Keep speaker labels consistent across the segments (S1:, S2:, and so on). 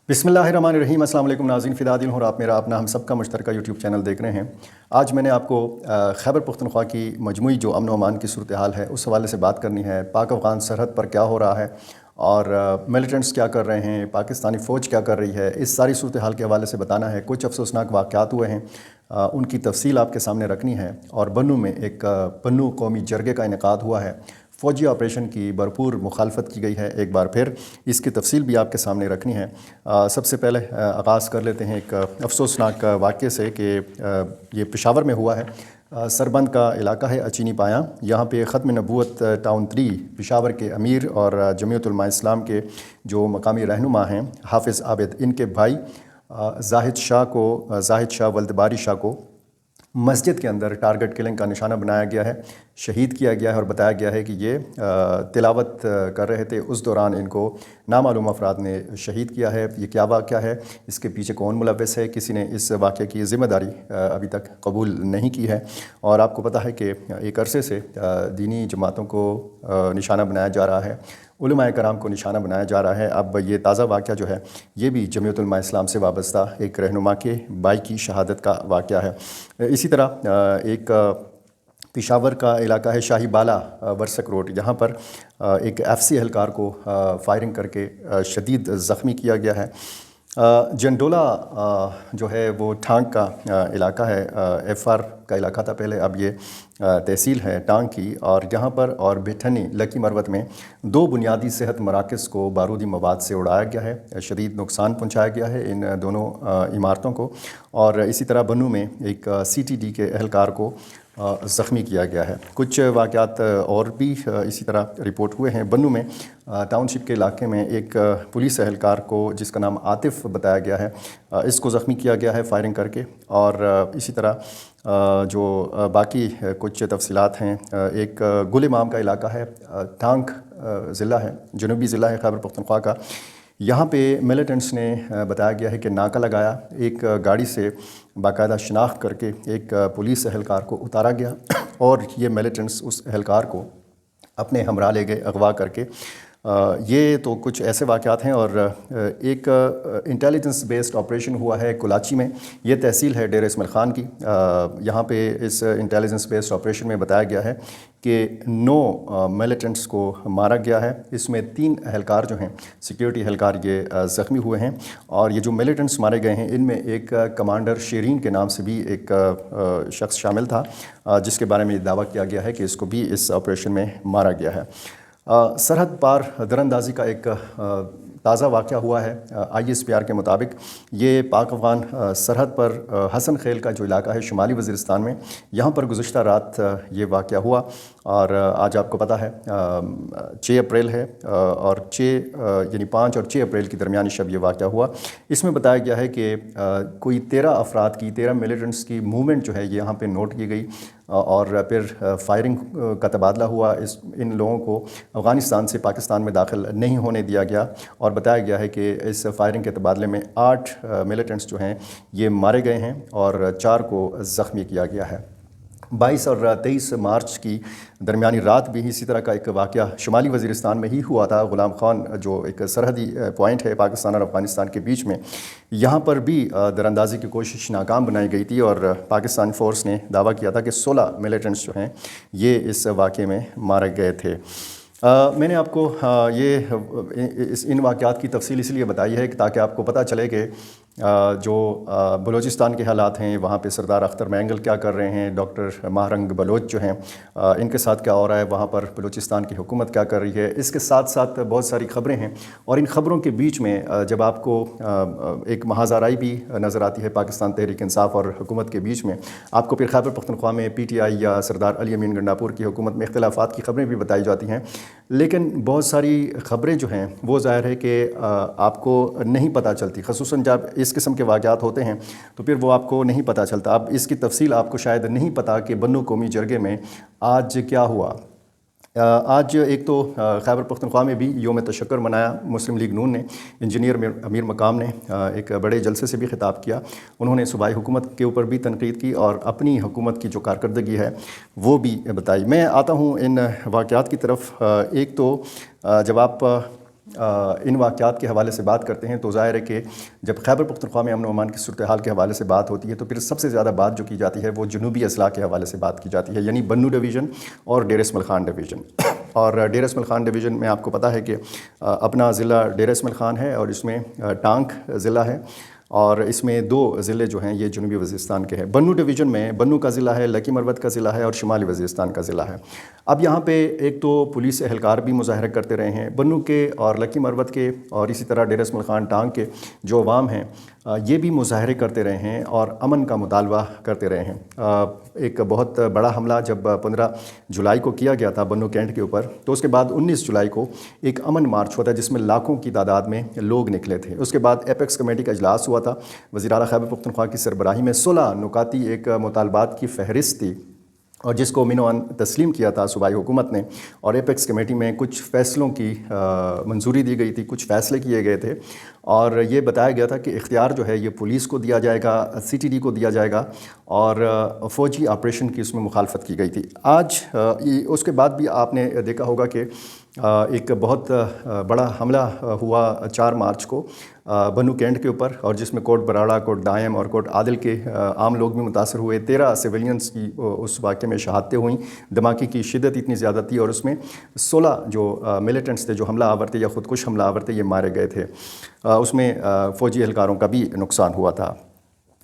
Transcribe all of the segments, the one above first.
S1: बिस्मिल्लाहिर्रहमानिर्रहीम। अस्सलाम वालेकुम नाज़रीन, फ़िदा दिल हूँ और आप मेरा अपना हम सबका मुश्तरका यूट्यूब चैनल देख रहे हैं। आज मैंने आपको खैबर पख्तूनख्वा की मजमूई जो अमन व अमान की सूरत हाल है उस हवाले से बात करनी है। पाक अफ़गान सरहद पर क्या हो रहा है और मिलिटेंट्स क्या कर रहे हैं, पाकिस्तानी फ़ौज क्या कर रही है, इस सारी सूरत हाल के हवाले से बताना है। कुछ अफसोसनाक वाक़यात हुए हैं, उनकी तफसील आपके सामने रखनी है। और बन्नू में एक बन्नू कौमी जरगे का इनेकाद हुआ है। फ़ौजी ऑपरेशन की भरपूर मुखालफत की गई है। एक बार फिर इसकी तफसील भी आपके सामने रखनी है। सबसे पहले आगाज़ कर लेते हैं एक अफसोसनाक वाक़े से कि ये पेशावर में हुआ है। सरबंद का इलाका है अचीनी पाया। यहाँ पे ख़त्म नबूवत टाउन 3 पेशावर के अमीर और जमीयत उलमा इस्लाम के जो मकामी रहनुमा हैं हाफ़िज़ आबिद, इनके भाई ज़ाहिद शाह वल्द बारी शाह को मस्जिद के अंदर टारगेट किलिंग का निशाना बनाया गया है, शहीद किया गया है। और बताया गया है कि ये तिलावत कर रहे थे, उस दौरान इनको नामालूम अफराद ने शहीद किया है। ये क्या वाक़या है, इसके पीछे कौन मुलव्वस है, किसी ने इस वाक़े की ज़िम्मेदारी अभी तक कबूल नहीं की है। और आपको पता है कि एक अरसे से दीनी जमातों को निशाना बनाया जा रहा है, उलमाए कराम को निशाना बनाया जा रहा है। अब ये ताज़ा वाक़या जो है ये भी जमीयत उलमा इस्लाम से वाबस्ता एक रहनुमा के भाई की शहादत का वाक़या है। इसी तरह एक पेशावर का इलाका है शाही बाला वर्सक रोड, यहाँ पर एक एफसी एहलकार को फायरिंग करके शदीद ज़ख्मी किया गया है। जंडोला जो है वो टांग का इलाका है, एफआर का इलाका था पहले, अब ये तहसील है टांग की। और यहाँ पर और बेठनी लकी मरवत में 2 बुनियादी सेहत मराकज़ को बारूदी मवाद से उड़ाया गया है। शदीद नुकसान पहुँचाया गया है इन दोनों इमारतों को। और इसी तरह बन्नू में एक CTD के एहलकार को ज़ख्मी किया गया है। कुछ वाक़यात और भी इसी तरह रिपोर्ट हुए हैं। बन्नू में टाउनशिप के इलाके में एक पुलिस एहलकार को, जिसका नाम आतिफ़ बताया गया है, इसको ज़ख्मी किया गया है फायरिंग करके। और इसी तरह जो बाकी कुछ तफसीलात हैं, एक गुल इमाम का इलाका है, टांग ज़िला है, जनूबी ज़िला है खैबर पख्तूनख्वा का। यहाँ पे मिलिटेंट्स ने बताया गया है कि नाका लगाया, एक गाड़ी से बाकायदा शनाख्त करके एक पुलिस एहलकार को उतारा गया और ये मिलिटेंट्स उस एहलकार को अपने हमरा ले गए अगवा करके। ये तो कुछ ऐसे वाक़यात हैं। और एक इंटेलिजेंस बेस्ड ऑपरेशन हुआ है कुलाची में, ये तहसील है डेर इस्माइल ख़ान की। यहाँ पे इस इंटेलिजेंस बेस्ड ऑपरेशन में बताया गया है कि 9 मिलिटेंट्स को मारा गया है। इसमें 3 एहलकार जो हैं सिक्योरिटी एहलकार ये ज़ख्मी हुए हैं। और ये जो मिलिटेंट्स मारे गए हैं इनमें एक कमांडर शेरीन के नाम से भी एक शख्स शामिल था, जिसके बारे में दावा किया गया है कि इसको भी इस ऑपरेशन में मारा गया है। सरहद पार दरअंदाज़ी का एक ताज़ा वाक़या हुआ है। ISPR के मुताबिक ये पाक अफ़गान सरहद पर हसन खेल का जो इलाका है शुमाली वज़ीरिस्तान में, यहाँ पर गुज़श्ता रात ये वाक़या हुआ। और आज आपको पता है 6 अप्रैल है और 6 यानी 5 और 6 अप्रैल की दरमियानी शब ये वाक़या हुआ। इसमें बताया गया है कि कोई 13 अफराद की, 13 मिलिटेंट्स की मूवमेंट जो है ये यहाँ पे नोट की गई और फिर फायरिंग का तबादला हुआ। इन लोगों को अफ़गानिस्तान से पाकिस्तान में दाखिल नहीं होने दिया गया। और बताया गया है कि इस फायरिंग के तबादले में 8 मिलिटेंट्स जो हैं ये मारे गए हैं और 4 को ज़ख्मी किया गया है। 22 और 23 मार्च की दरमियानी रात भी इसी तरह का एक वाक़या शुमाली वज़ीरिस्तान में ही हुआ था। गुलाम खान जो एक सरहदी पॉइंट है पाकिस्तान और अफ़गानिस्तान के बीच में, यहाँ पर भी दरअंदाज़ी की कोशिश नाकाम बनाई गई थी। और पाकिस्तान फ़ोर्स ने दावा किया था कि 16 मिलिटेंट्स जो हैं ये इस वाक़े में मारे गए थे। मैंने आपको इन वाक़यात की तफसील इसलिए बताई है कि ताकि आपको पता चले कि जो बलूचिस्तान के हालात हैं वहाँ पे सरदार अख्तर मैंगल क्या कर रहे हैं, डॉक्टर माहरंग बलोच जो हैं इनके साथ क्या हो रहा है, वहाँ पर बलूचिस्तान की हुकूमत क्या कर रही है। इसके साथ साथ बहुत सारी ख़बरें हैं और इन ख़बरों के बीच में जब आपको एक महाज़ाराई भी नज़र आती है पाकिस्तान तहरीक इंसाफ और हुकूमत के बीच में, आपको फिर खैबर पख्तूनख्वा में PTI या सरदार अली अमीन गंडापुर की हुकूमत में इख्तिलाफ़ात की ख़बरें भी बताई जाती हैं। लेकिन बहुत सारी ख़बरें जो हैं वो ज़ाहिर है कि आपको नहीं पता चलती, ख़ुसूसन जब इस किस्म के वाक़यात होते हैं तो फिर वो आपको नहीं पता चलता। अब इसकी तफसील आपको शायद नहीं पता कि बन्नू कौमी जरगे में आज क्या हुआ। आज एक तो खैबर पख्तूनख्वा में भी योम तशक्कुर मनाया। मुस्लिम लीग नून ने इंजीनियर अमीर मकाम ने एक बड़े जलसे से भी खिताब किया। उन्होंने सूबाई हुकूमत के ऊपर भी तनकीद की और अपनी हुकूमत की जो कारकर्दगी है वो भी बताई। मैं आता हूँ इन वाक़यात की तरफ। एक तो जब आप ان واقعات کے حوالے سے بات کرتے ہیں تو ظاہر ہے کہ جب خیبر پختونخوا میں امن و امان کی صورتحال کے حوالے سے بات ہوتی ہے تو پھر سب سے زیادہ بات جو کی جاتی ہے وہ جنوبی اضلاع کے حوالے سے بات کی جاتی ہے، یعنی بنو ڈویژن اور ڈیر اسماعیل خان ڈویژن۔ اور ڈیر اسماعیل خان ڈویژن میں آپ کو پتہ ہے کہ اپنا ضلع ڈیر اسماعیل خان ہے اور اس میں ٹانک ضلع ہے، اور اس میں 2 ضلع جو ہیں یہ جنوبی وزیرستان کے ہیں۔ بنو ڈویژن میں بنو کا ضلع ہے، لکی مروت کا ضلع ہے اور شمالی وزیرستان کا ضلع ہے۔ اب یہاں پہ ایک تو پولیس اہلکار بھی مظاہرہ کرتے رہے ہیں، بنو کے اور لکی مروت کے اور اسی طرح ڈیر اسماعیل خان ٹانک کے جو عوام ہیں یہ بھی مظاہرے کرتے رہے ہیں اور امن کا مطالبہ کرتے رہے ہیں۔ ایک بہت بڑا حملہ جب 15 جولائی کو کیا گیا تھا بنو کینٹ کے اوپر، تو اس کے بعد 19 جولائی کو ایک امن مارچ ہوا تھا جس میں لاکھوں کی تعداد میں لوگ نکلے تھے۔ اس کے بعد ایپیکس کمیٹی کا اجلاس ہوا تھا، وزیر اعلیٰ خیبر پختونخوا کی سربراہی میں 16 نکاتی ایک مطالبات کی فہرست تھی، اور جس کو منوان تسلیم کیا تھا صوبائی حکومت نے، اور ایپیکس کمیٹی میں کچھ فیصلوں کی منظوری دی گئی تھی، کچھ فیصلے کیے گئے تھے، اور یہ بتایا گیا تھا کہ اختیار جو ہے یہ پولیس کو دیا جائے گا، CTD کو دیا جائے گا، اور فوجی آپریشن کی اس میں مخالفت کی گئی تھی۔ آج اس کے بعد بھی آپ نے دیکھا ہوگا کہ ایک بہت بڑا حملہ ہوا 4 مارچ کو بنو کینٹ کے اوپر، اور جس میں کوٹ براڑہ، کوٹ ڈائم اور کوٹ عادل کے عام لوگ بھی متاثر ہوئے۔ 13 سویلینز کی اس واقعے میں شہادتیں ہوئیں۔ دھماکے کی شدت اتنی زیادہ تھی اور اس میں 16 جو ملیٹنٹس تھے، جو حملہ آور تھے یا خودکش حملہ آور تھے، یہ مارے گئے تھے۔ اس میں فوجی اہلکاروں کا بھی نقصان ہوا تھا۔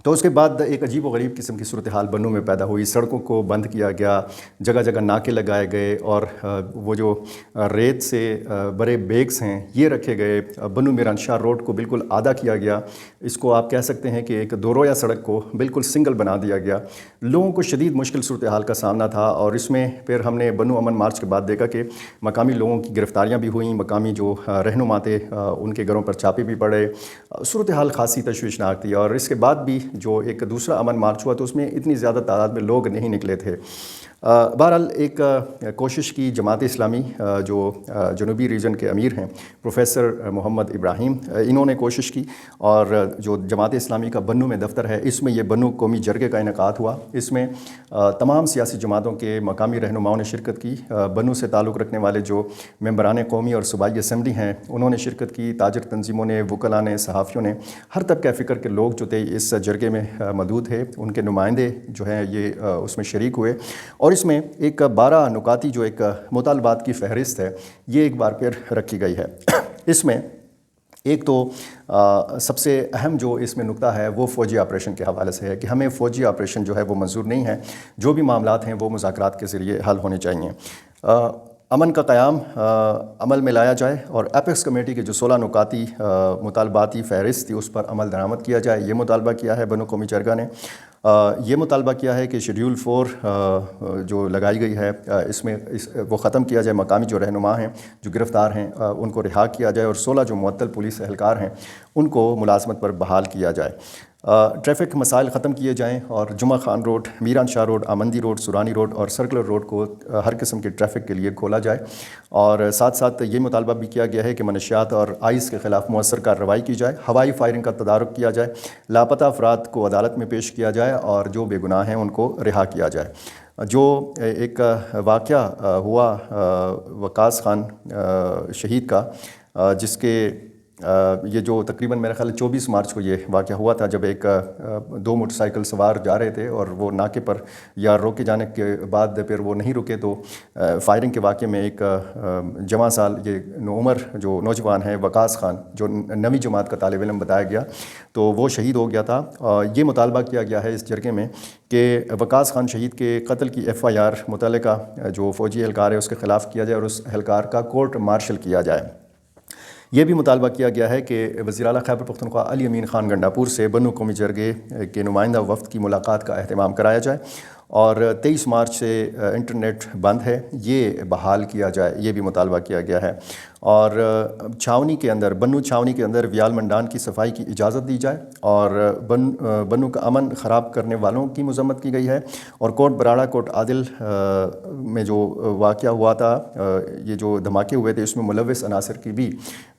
S1: تو اس کے بعد ایک عجیب و غریب قسم کی صورتحال بنو میں پیدا ہوئی، سڑکوں کو بند کیا گیا، جگہ جگہ ناکے لگائے گئے، اور وہ جو ریت سے بڑے بیگز ہیں یہ رکھے گئے۔ بنو میران شاہ روڈ کو بالکل آدھا کیا گیا، اس کو آپ کہہ سکتے ہیں کہ ایک دورویا سڑک کو بالکل سنگل بنا دیا گیا۔ لوگوں کو شدید مشکل صورتحال کا سامنا تھا، اور اس میں پھر ہم نے بنو امن مارچ کے بعد دیکھا کہ مقامی لوگوں کی گرفتاریاں بھی ہوئیں، مقامی جو رہنما تھے ان کے گھروں پر چھاپے بھی پڑے۔ صورتحال خاصی تشویشناک تھی، اور اس کے بعد بھی جو ایک دوسرا امن مارچ ہوا تو اس میں اتنی زیادہ تعداد میں لوگ نہیں نکلے تھے۔ بہرحال ایک کوشش کی جماعت اسلامی، جو جنوبی ریجن کے امیر ہیں پروفیسر محمد ابراہیم، انہوں نے کوشش کی، اور جو جماعت اسلامی کا بنو میں دفتر ہے اس میں یہ بنو قومی جرگے کا انعقاد ہوا۔ اس میں تمام سیاسی جماعتوں کے مقامی رہنماؤں نے شرکت کی۔ بنو سے تعلق رکھنے والے جو ممبران قومی اور صوبائی اسمبلی ہیں انہوں نے شرکت کی، تاجر تنظیموں نے، وکلاء نے، صحافیوں نے، ہر طبقہ فکر کے لوگ جو تھے اس جرگے میں موجود تھے، ان کے نمائندے جو ہیں یہ اس میں شریک ہوئے، اور اس میں ایک 12 نکاتی جو ایک مطالبات کی فہرست ہے یہ ایک بار پھر رکھی گئی ہے۔ اس میں ایک تو سب سے اہم جو اس میں نکتہ ہے وہ فوجی آپریشن کے حوالے سے ہے کہ ہمیں فوجی آپریشن جو ہے وہ منظور نہیں ہے، جو بھی معاملات ہیں وہ مذاکرات کے ذریعے حل ہونے چاہیے۔ امن کا قیام عمل میں لایا جائے، اور ایپیکس کمیٹی کے جو 16 نکاتی مطالباتی فہرست تھی اس پر عمل درآمد کیا جائے، یہ مطالبہ کیا ہے بنو قومی جرگہ نے۔ یہ مطالبہ کیا ہے کہ شیڈیول 4 جو لگائی گئی ہے اس میں وہ ختم کیا جائے، مقامی جو رہنما ہیں جو گرفتار ہیں ان کو رہا کیا جائے، اور 16 جو معطل پولیس اہلکار ہیں ان کو ملازمت پر بحال کیا جائے۔ ٹریفک مسائل ختم کیے جائیں، اور جمعہ خان روڈ، میران شاہ روڈ، آمندی روڈ، سورانی روڈ اور سرکلر روڈ کو ہر قسم کے ٹریفک کے لیے کھولا جائے، اور ساتھ ساتھ یہ مطالبہ بھی کیا گیا ہے کہ منشیات اور آئس کے خلاف مؤثر کارروائی کی جائے، ہوائی فائرنگ کا تدارک کیا جائے، لاپتہ افراد کو عدالت میں پیش کیا جائے، اور جو بے گناہ ہیں ان کو رہا کیا جائے۔ جو ایک واقعہ ہوا وقاص خان شہید کا، جس کے یہ جو تقریباً میرا خیال 24 مارچ کو یہ واقعہ ہوا تھا، جب 2 موٹر سائیکل سوار جا رہے تھے اور وہ ناکے پر یا روکے جانے کے بعد پھر وہ نہیں رکے، تو فائرنگ کے واقعے میں ایک جوان سال یہ عمر جو نوجوان ہے وقاص خان، جو 9ویں جماعت کا طالب علم بتایا گیا، تو وہ شہید ہو گیا تھا۔ یہ مطالبہ کیا گیا ہے اس جرگے میں کہ وقاص خان شہید کے قتل کی FIR متعلقہ جو فوجی اہلکار ہے اس کے خلاف کیا جائے، اور اس اہلکار کا کورٹ مارشل کیا جائے۔ یہ بھی مطالبہ کیا گیا ہے کہ وزیر اعلیٰ خیبر پختونخوا علی امین خان گنڈاپور سے بنو قومی جرگے کے نمائندہ وفد کی ملاقات کا اہتمام کرایا جائے، اور 23 مارچ سے انٹرنیٹ بند ہے یہ بحال کیا جائے، یہ بھی مطالبہ کیا گیا ہے۔ اور چھاونی کے اندر، بنو چھاونی کے اندر ویال منڈان کی صفائی کی اجازت دی جائے، اور بنو کا امن خراب کرنے والوں کی مذمت کی گئی ہے، اور کوٹ براڑہ، کوٹ عادل میں جو واقعہ ہوا تھا، یہ جو دھماکے ہوئے تھے اس میں ملوث عناصر کی بھی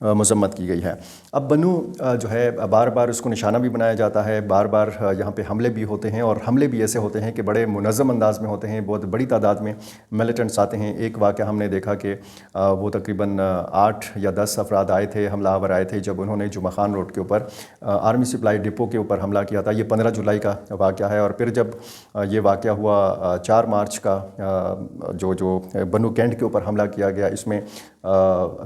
S1: مذمت کی گئی ہے۔ اب بنو جو ہے بار بار اس کو نشانہ بھی بنایا جاتا ہے، بار بار یہاں پہ حملے بھی ہوتے ہیں، اور حملے بھی ایسے ہوتے ہیں کہ بڑے منظم انداز میں ہوتے ہیں، بہت بڑی تعداد میں ملیٹنٹس آتے ہیں۔ ایک واقعہ ہم نے دیکھا کہ وہ تقریباً 8 या 10 अफराद आए थे, हमलावर आए थे जब उन्होंने जुमा खान रोड के ऊपर आर्मी सप्लाई डिपो के ऊपर हमला किया था। ये 15 जुलाई का वाक़या है। और फिर जब ये वाक़या हुआ 4 मार्च का, जो बन्नू कैंट के ऊपर हमला किया गया, इसमें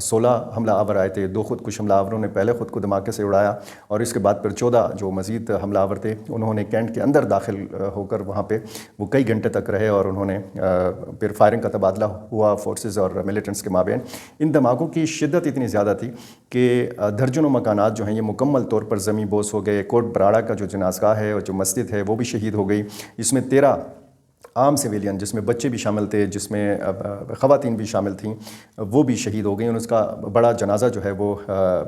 S1: 16 हमलावर आए थे। 2 खुदकुश हमलावरों ने पहले ख़ुद को धमाके से उड़ाया और इसके बाद फिर 14 जो मज़ीद हमलावर थे उन्होंने कैंट के अंदर दाखिल होकर वहाँ पे वो कई घंटे तक रहे और उन्होंने फिर फायरिंग का तबादला हुआ फोर्सेस और मिलिटेंट्स के माबेन। इन धमाकों की शिद्दत इतनी ज़्यादा थी कि दर्जनों मकानात जो हैं ये मुकम्मल तौर पर ज़मीं बोस हो गए। कोट बराड़ा का जो जनाज़गाह है और जो मस्जिद है वो भी शहीद हो गई। इसमें 13 आम सिविलियन, जिसमें बच्चे भी शामिल थे, जिसमें ख़वातीन भी शामिल थीं, वो भी शहीद हो गई। और उसका बड़ा जनाजा जो है वो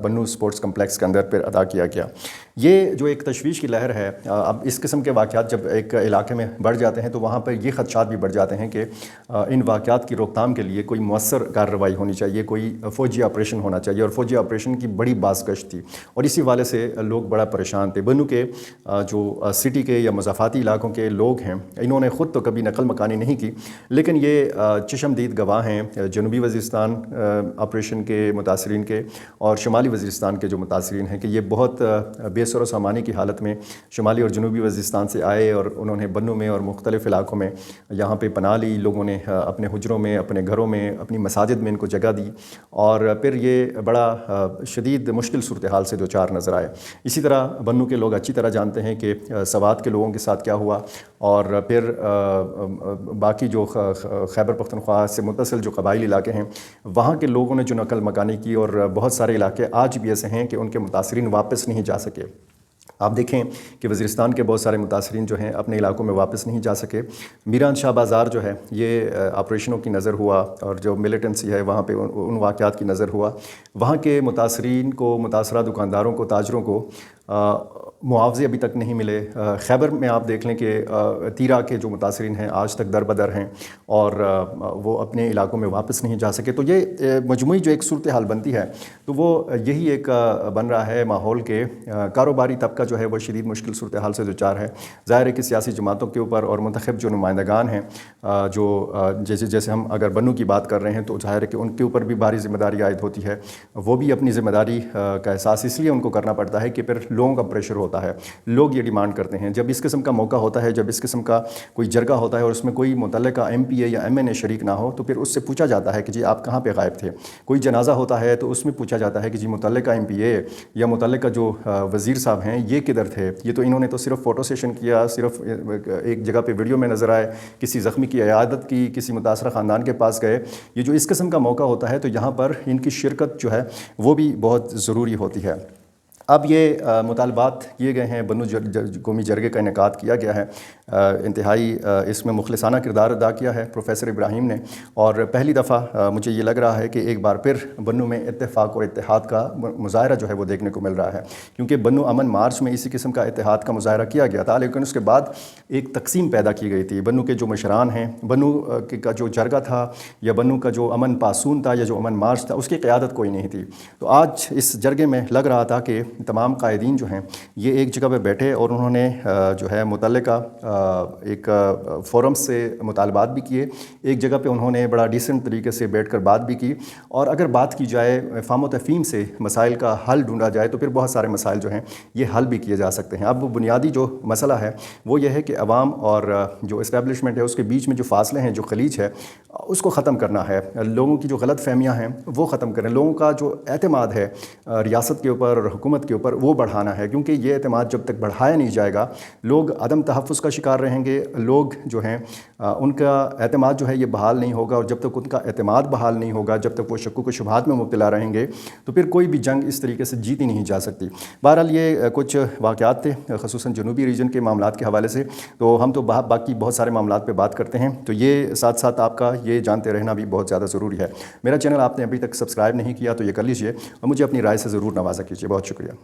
S1: बन्नू स्पोर्ट्स कम्प्लेक्स के अंदर फिर अदा किया गया। ये जो एक तशवीश की लहर है, अब इस किस्म के वाक़यात जब एक इलाके में बढ़ जाते हैं तो वहाँ पर ये ख़दशात भी बढ़ जाते हैं कि इन वाक़यात की रोकथाम के लिए कोई मौसर कार्रवाई होनी चाहिए, कोई फ़ौजी ऑपरेशन होना चाहिए। और फ़ौजी ऑपरेशन की बड़ी बाज़गश्त थी और इसी वाले से लोग बड़ा परेशान थे। बन्नू के जो सिटी के या मज़ाफ़ाती इलाकों के लोग हैं, इन्होंने ख़ुद तो कभी नकल मकानी नहीं की, लेकिन ये चशमदीद गवाह हैं जनूबी वज़ीरिस्तान ऑपरेशन के मुतासरीन के और शुमाली वज़ीरिस्तान के जो मुतासरीन हैं कि ये बहुत बेसर व सामानी की हालत में शुमाली और जनूबी वज़ीरिस्तान से आए और उन्होंने बन्नू में और मुख्तलिफ़ इलाकों में यहाँ पे पनाह ली। लोगों ने अपने हुजरों में, अपने घरों में, अपनी मसाजिद में इनको जगह दी और फिर ये बड़ा शदीद मुश्किल सूरत हाल से दो चार नज़र आए। इसी तरह बन्नू के लोग अच्छी तरह जानते हैं कि सवात के लोगों के साथ क्या हुआ और फिर बाकी जो खैबर पख्तूनख्वा से मुतसिल जो कबाइली इलाके हैं वहाँ के लोगों ने जो नकल मकानी की और बहुत सारे इलाके आज भी ऐसे हैं कि उनके मुतासरीन वापस नहीं जा सके। आप देखें कि वज़ीरिस्तान के बहुत सारे मुतासरीन जो हैं अपने इलाकों में वापस नहीं जा सके। मीरान शाह बाज़ार जो है ये ऑपरेशनों की नज़र हुआ और जो मिलिटेंसी है वहाँ पे उन वाक़यात की नज़र हुआ। वहाँ के मुतासरीन को, मुतासरा दुकानदारों को, ताजरों को मुआवजे अभी तक नहीं मिले। खैबर में आप देख लें कि तीरा के जो मुतासरीन हैं आज तक दर-बदर हैं और वो अपने इलाकों में वापस नहीं जा सके। तो ये मजमूई जो एक सूरत हाल बनती है तो वो यही एक बन रहा है माहौल के कारोबारी तबका जो है वो शदीद मुश्किल सूरत हाल से दो चार है। ज़ाहिर है कि सियासी जमातों के ऊपर और मुंतखब जो नुमाइंदगान हैं जो जैसे हम अगर बन्नू की बात कर रहे हैं तो ज़ाहिर है कि उनके ऊपर भी भारी ज़िम्मेदारी आयद होती है। वो भी अपनी ज़िम्मेदारी का एहसास इसलिए उनको करना पड़ता है कि फिर लोगों का प्रेशर होता है, लोग ये डिमांड करते हैं। जब इस किस्म का मौका होता है, जब इस किस्म का कोई जरगा होता है और उसमें कोई मुतल्लिका MPA या MNA शरीक ना हो तो फिर उससे पूछा जाता है कि जी आप कहाँ पे गायब थे। कोई जनाजा होता है तो उसमें पूछा जाता है कि जी मुतल्लिका MPA या मुतल्लिका जो वज़ीर साहब हैं ये किधर थे। ये तो इन्होंने तो सिर्फ फ़ोटो सेशन किया, सिर्फ एक जगह पे वीडियो में नज़र आए, किसी ज़ख्मी की इयादत की, किसी मुतासरा ख़ानदान के पास गए। ये जो इस किस्म का मौका होता है तो यहाँ पर इनकी शिरकत जो है वो भी बहुत ज़रूरी होती है। अब ये मुतालबात किए गए हैं, बन्नू कौमी जरगे का इनेकाद किया गया है। इंतहाई इसमें मुखलिसाना किरदार अदा किया है प्रोफेसर इब्राहिम ने और पहली दफ़ा मुझे ये लग रहा है कि एक बार फिर बन्नू में इत्तेफाक और इत्तेहाद का मुज़ाहरा जो है वो देखने को मिल रहा है। क्योंकि बन्नू अमन मार्च में इसी किस्म का इत्तेहाद का मुज़ाहरा किया गया था, लेकिन उसके बाद एक तकसीम पैदा की गई थी। बन्नू के जो मशरान हैं, बन्नू का जो जरगा था या बन्नू का जो अमन पासून था या जो अमन मार्च था उसकी क़यादत कोई नहीं थी। तो आज इस जरगे में लग रहा था कि तमाम कायदीन जो हैं ये एक जगह पे बैठे और उन्होंने जो है मुतल्लिका एक फ़ोरम से मुतालबात भी किए, एक जगह पे उन्होंने बड़ा डिसेंट तरीके से बैठकर बात भी की। और अगर बात की जाए फ़ाहम व तफ़हीम से मसाइल का हल ढूंढा जाए तो फिर बहुत सारे मसाइल जो हैं ये हल भी किए जा सकते हैं। अब वो बुनियादी जो मसला है वो ये है कि अवाम और जो इस्टेब्लिशमेंट है उसके बीच में जो फासले हैं, जो खलीज है, उसको ख़त्म करना है। लोगों की जो गलत फहमियाँ हैं वो ख़त्म करें। लोगों का जो एतमाद है रियासत के ऊपर और हुकूमत के ऊपर वो बढ़ाना है, क्योंकि ये एतमाद जब तक बढ़ाया नहीं जाएगा लोग अदम तहफ़्फ़ुज़ का शिकार रहेंगे। लोग जो हैं उनका एतमाद जो है ये बहाल नहीं होगा और जब तक उनका एतमाद बहाल नहीं होगा, जब तक वो शक्कुक व शुबहात में मुब्तला रहेंगे तो फिर कोई भी जंग इस तरीके से जीती नहीं जा सकती। बहरहाल ये कुछ वाक़यात थे ख़ुसूसन जनूबी रीजन के मामलात के हवाले से। तो हम तो बाकी बहुत सारे मामलात पे बात करते हैं, तो ये साथ साथ आपका ये जानते रहना भी बहुत ज़्यादा ज़रूरी है। मेरा चैनल आपने अभी तक सब्सक्राइब नहीं किया तो ये कर लीजिए और मुझे अपनी राय से ज़रूर नवाज़ा कीजिए। बहुत शुक्रिया।